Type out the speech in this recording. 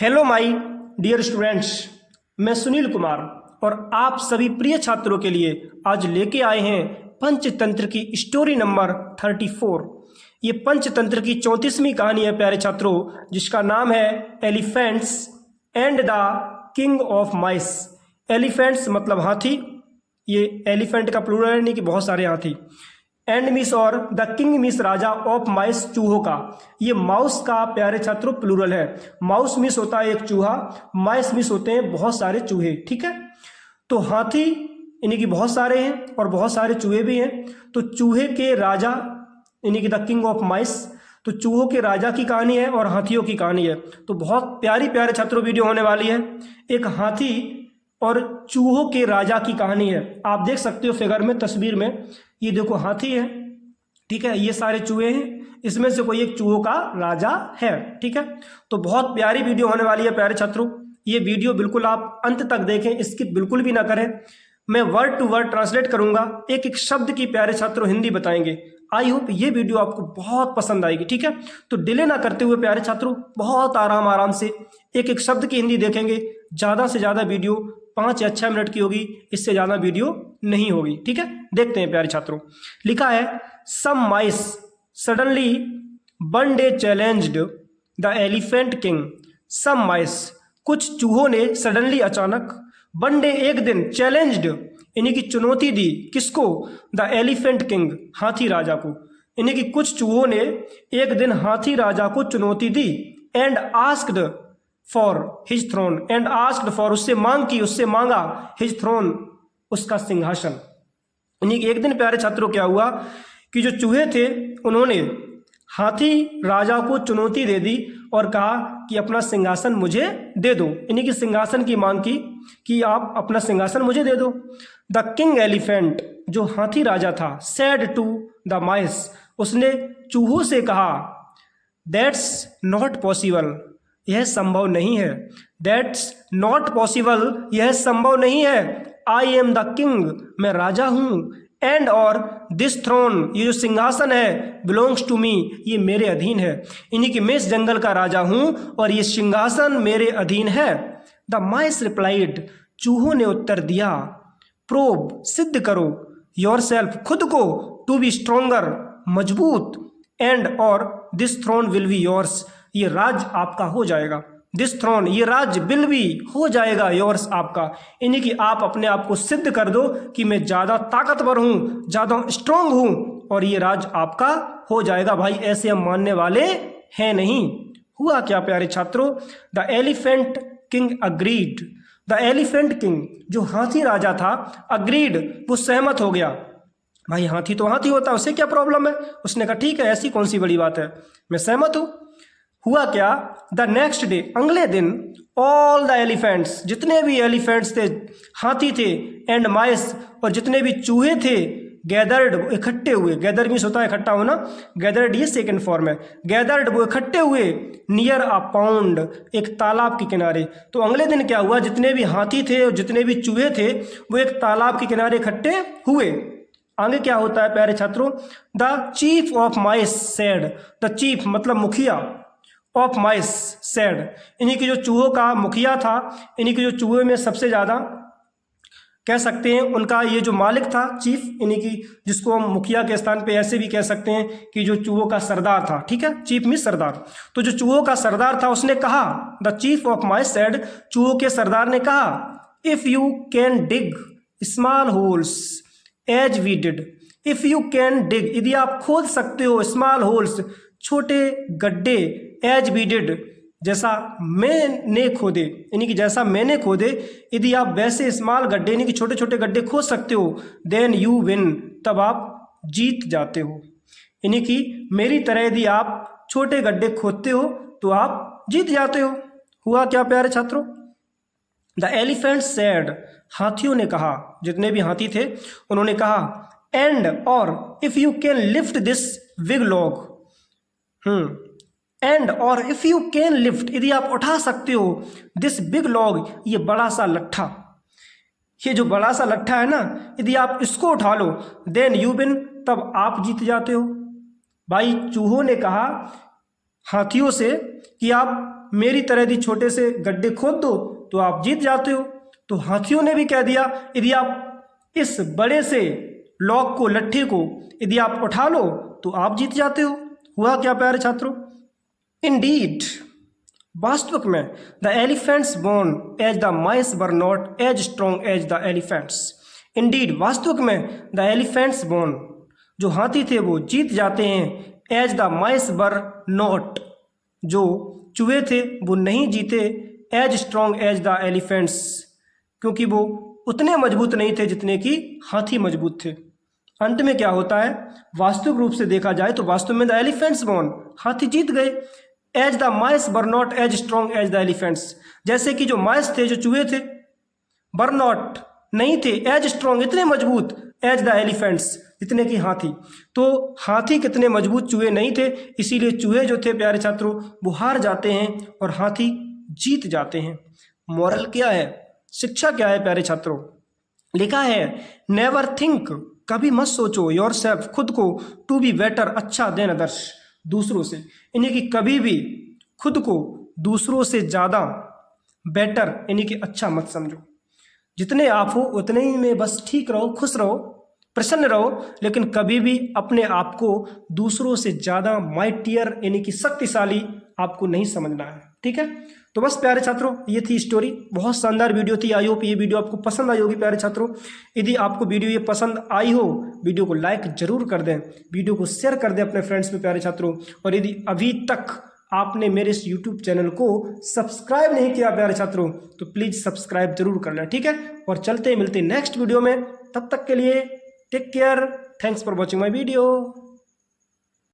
Hello my dear students, मैं सुनील कुमार और आप सभी प्रिय छात्रों के लिए आज लेके आए हैं पंचतंत्र की स्टोरी नंबर 34। ये पंचतंत्र की 34वीं कहानी है प्यारे छात्रों, जिसका नाम है elephants and the king of mice. Elephants मतलब हाथी, ये एलिफेंट का प्लूरल है, नहीं कि बहुत सारे हाथी। एंड मिस और the king miss Raja of mice, चूहों का। ये माउस का प्यारे छात्रों प्लूरल है। माउस मिस होता है एक चूहा, माइस मिस होते हैं बहुत सारे चूहे। ठीक है, तो हाथी यानी कि बहुत सारे हैं और बहुत सारे चूहे भी हैं। तो चूहे के राजा यानी कि द किंग ऑफ माइस, तो चूहों के राजा की कहानी है और हाथियों की कहानी है। तो बहुत प्यारी प्यारे छात्रों वीडियो होने वाली है। एक हाथी और चूहों के राजा की कहानी है। आप देख सकते हो फिगर में, तस्वीर में, ये देखो हाथी है, ठीक है, ये सारे चूहे हैं, इसमें से कोई एक चूहों का राजा है। ठीक है, तो बहुत प्यारी वीडियो होने वाली है प्यारे छात्रों। ये वीडियो बिल्कुल आप अंत तक देखें, स्किप बिल्कुल भी ना करें। मैं वर्ड टू वर्ड ट्रांसलेट करूंगा, एक एक शब्द की प्यारे छात्रों हिंदी बताएंगे। आई होप ये वीडियो आपको बहुत पसंद आएगी। ठीक है, तो डिले ना करते हुए प्यारे छात्रों बहुत आराम से एक एक शब्द की हिंदी देखेंगे। ज़्यादा से ज़्यादा वीडियो 5 या 6 मिनट की होगी, इससे ज़्यादा वीडियो नहीं होगी। ठीक है, देखते हैं प्यारे छात्रों। लिखा है, some mice suddenly one day challenged the elephant king. Some mice, कुछ चूहों ने सडनली अचानक, वन डे एक दिन, चैलेंज्ड यानी कि चुनौती दी, किसको? द एलिफेंट किंग, हाथी राजा को। यानी कि कुछ चूहों ने एक दिन हाथी राजा को चुनौती दी। And asked for his throne, and asked for, उससे मांग की, उससे मांगा, हिज थ्रोन, उसका सिंहासन। यानी कि एक दिन प्यारे छात्रों क्या हुआ कि जो चूहे थे उन्होंने हाथी राजा को चुनौती दे दी और कहा कि अपना सिंहासन मुझे दे दो। यानी कि सिंहासन की मांग की कि आप अपना सिंहासन मुझे दे दो। द किंग एलिफेंट, जो हाथी राजा था, सेड टू द माइस, उसने चूहों से कहा, दैट्स नॉट पॉसिबल, यह संभव नहीं है। दैट्स नॉट पॉसिबल, यह संभव नहीं है। आई एम द किंग, मैं राजा हूं। एंड और दिस थ्रोन, ये जो सिंहासन है, बिलोंग्स टू मी, ये मेरे अधीन है। यानी कि मैं इस जंगल का राजा हूं और ये सिंहासन मेरे अधीन है। द माइस रिप्लाइड, चूहों ने उत्तर दिया, प्रोब, सिद्ध करो, योर सेल्फ, खुद को, टू बी स्ट्रोंगर, मजबूत, एंड और this throne will be yours, ये राज आपका हो जाएगा। दिस थ्रोन, ये राज, विल बी, हो जाएगा, योर्स, आपका। यानी कि आप अपने आप को सिद्ध कर दो कि मैं ज़्यादा ताकतवर हूँ, ज़्यादा स्ट्रोंग हूँ और ये राज आपका हो जाएगा। भाई ऐसे हम मानने वाले हैं नहीं। हुआ क्या प्यारे छात्रों? The elephant king agreed. The elephant king, जो हाथी राजा था, अग्रीड, वो सहमत हो गया। भाई हाथी तो हाथी होता है, उससे क्या प्रॉब्लम है? उसने कहा ठीक है, ऐसी कौन सी बड़ी बात है, मैं सहमत हूँ। हुआ क्या? द नेक्स्ट डे, अगले दिन, ऑल द एलिफेंट्स, जितने भी एलिफेंट्स थे, हाथी थे, एंड माइस, और जितने भी चूहे थे, गैदर्ड, इकट्ठे हुए। गैदर मीन्स होता है इकट्ठा होना, गैदर्ड ये सेकंड फॉर्म है। गैदर्ड, वो इकट्ठे हुए, नियर अ पाउंड, एक तालाब के किनारे। तो अगले दिन क्या हुआ? जितने भी हाथी थे और जितने भी चूहे थे, वो एक तालाब के किनारे इकट्ठे हुए। आगे क्या होता है प्यारे छात्रों? The chief of mice said, the chief मतलब मुखिया, ऑफ माइस सेड, इन्हीं की जो चूहों का मुखिया था, इन्हीं के जो चूहे में सबसे ज़्यादा कह सकते हैं उनका ये जो मालिक था, चीफ, इन्हीं की, जिसको हम मुखिया के स्थान पे ऐसे भी कह सकते हैं कि जो चूहों का सरदार था। ठीक है, चीफ मीन्स सरदार। तो जो चूहों का सरदार था उसने कहा, the chief of mice said, चूहों के सरदार ने कहा, if you can dig small holes as we did. If you can dig, यदि आप खोद सकते हो, स्मॉल होल्स, छोटे गड्ढे, एज वी डिड, जैसा मैंने खोदे, यानी कि जैसा मैंने खोदे, यदि आप वैसे स्मॉल गड्ढे यानी कि छोटे छोटे गड्ढे खोद सकते हो, देन यू विन, तब आप जीत जाते हो। यानी कि मेरी तरह यदि आप छोटे गड्ढे खोदते हो तो आप जीत जाते हो। हुआ क्या प्यारे छात्रों? द एलिफेंट सेड, हाथियों ने कहा, जितने भी हाथी थे उन्होंने कहा, एंड और, if you can lift this big log, and और, इफ यू कैन लिफ्ट, यदि आप उठा सकते हो, दिस बिग लॉग, ये बड़ा सा लट्ठा, ये जो बड़ा सा लट्ठा है ना, यदि आप इसको उठा लो, देन यू विन, तब आप जीत जाते हो। भाई चूहों ने कहा हाथियों से कि आप मेरी तरह यदि छोटे से गड्ढे खोद दो तो आप जीत जाते हो। तो हाथियों ने भी कह दिया यदि आप इस बड़े से लॉक को, लट्ठे को यदि आप उठा लो तो आप जीत जाते हो। हुआ क्या प्यारे छात्रों? इंडीड, वास्तविक में the elephants bone as the mice were not as strong as the elephants. Indeed, वास्तविक में द एलिफेंट्स बोन, जो हाथी थे वो जीत जाते हैं। As the mice were not, जो चूहे थे वो नहीं जीते। As strong as the elephants, क्योंकि वो उतने मजबूत नहीं थे जितने कि हाथी मजबूत थे। अंत में क्या होता है? वास्तविक रूप से देखा जाए तो वास्तव में द एलिफेंट्स बोन, हाथी जीत गए। As the mice were not as strong as the elephants, जैसे कि जो माइस थे, जो चूहे थे, वर नॉट, नहीं थे, एज स्ट्रॉन्ग, इतने मजबूत, एज द एलिफेंट्स, इतने की हाथी। तो हाथी कितने मजबूत, चूहे नहीं थे, इसीलिए चूहे जो थे प्यारे छात्रों वो हार जाते हैं और हाथी जीत जाते हैं। मॉरल क्या है, शिक्षा क्या है प्यारे छात्रों? लिखा है नेवर थिंक, कभी मत सोचो, योर सेल्फ, खुद को, टू बी बेटर, अच्छा, देन अदर्स, दूसरों से, यानी कि कभी भी खुद को दूसरों से ज़्यादा बेटर यानी कि अच्छा मत समझो। जितने आप हो उतने ही में बस ठीक रहो, खुश रहो, प्रसन्न रहो, लेकिन कभी भी अपने आप को दूसरों से ज़्यादा माइटियर यानी कि शक्तिशाली आपको नहीं समझना है। ठीक है, तो बस प्यारे छात्रों ये थी स्टोरी, बहुत शानदार वीडियो थी। आई होप ये वीडियो आपको पसंद आई होगी प्यारे छात्रों। यदि आपको वीडियो ये पसंद आई हो, वीडियो को लाइक जरूर कर दें, वीडियो को शेयर कर दें अपने फ्रेंड्स में प्यारे छात्रों। और यदि अभी तक आपने मेरे इस यूट्यूब चैनल को सब्सक्राइब नहीं किया प्यारे छात्रों तो प्लीज़ सब्सक्राइब जरूर कर लें। ठीक है, और चलते मिलते नेक्स्ट वीडियो में, तब तक के लिए take care, thanks for watching my video.